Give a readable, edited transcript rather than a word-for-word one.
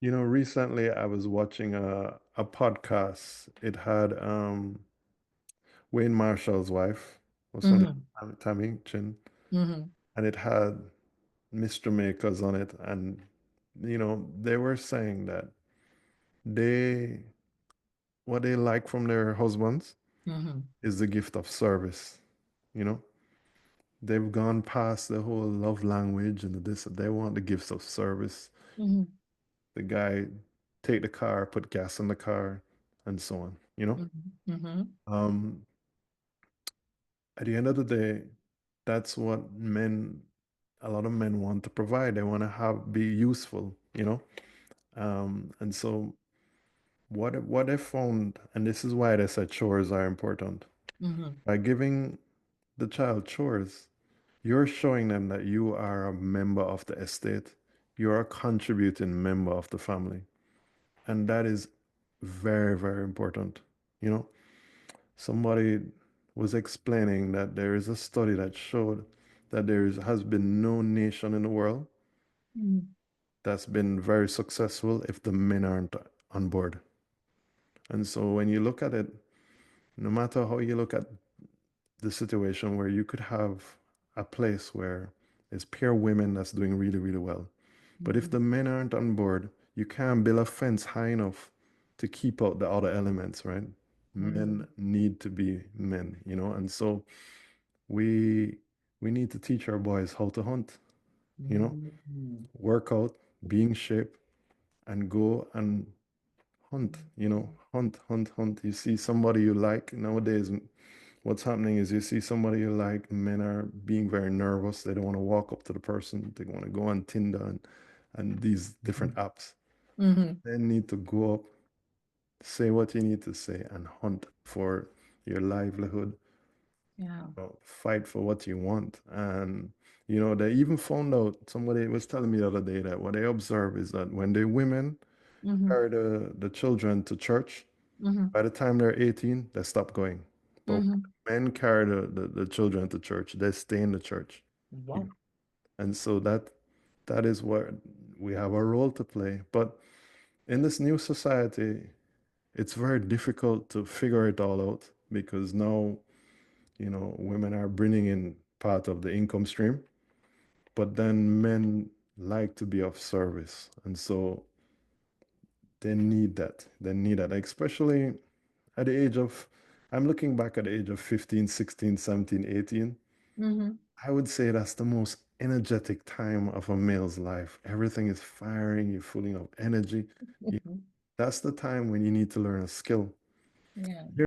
Recently I was watching a podcast. It had Wayne Marshall's wife, what's her name? Mm-hmm. Tammy Chin, Mm-hmm. and it had Mr. Makers on it, and they were saying that they what they like from their husbands Mm-hmm. is the gift of service. You know, they've gone past the whole love language and this. They want the gifts of service. Mm-hmm. The guy take the car, put gas in the car, and so on. Mm-hmm. Mm-hmm. Um, at the end of the day, that's what a lot of men want to provide. They want to be useful. And so what I found, and this is why they said chores are important. Mm-hmm. By giving the child chores, you're showing them that you are a member of the estate. You're a contributing member of the family. And that is very, very important. You know, somebody was explaining that there is a study that showed that has been no nation in the world Mm-hmm. that's been very successful if the men aren't on board. And so when you look at it, no matter how you look at the situation where you could have a place where it's pure women that's doing really, really well. But if the men aren't on board, you can't build a fence high enough to keep out the other elements, right? Mm-hmm. Men need to be men. And so we we need to teach our boys how to hunt, you know, Mm-hmm. work out, be in shape, and go and hunt, hunt, hunt. You see somebody you like nowadays. What's happening is you see somebody you like, men are being very nervous. They don't want to walk up to the person. They want to go on Tinder and these different apps. Mm-hmm. They need to go up, say what you need to say, and hunt for your livelihood. Yeah. Fight for what you want. And they even found out, somebody was telling me the other day, that what they observe is that when the women Mm-hmm. carry the children to church, Mm-hmm. by the time they're 18, they stop going. But Mm-hmm. men carry the children to church, they stay in the church. you know. Wow. And so that is where we have a role to play. But in this new society, it's very difficult to figure it all out because now, women are bringing in part of the income stream, but then men like to be of service. And so they need that. They need that, especially at the age of, I'm looking back at the age of 15, 16, 17, 18. Mm-hmm. I would say that's the most energetic time of a male's life. Everything is firing, you're full of energy. You- Mm-hmm. That's the time when you need to learn a skill. Yeah.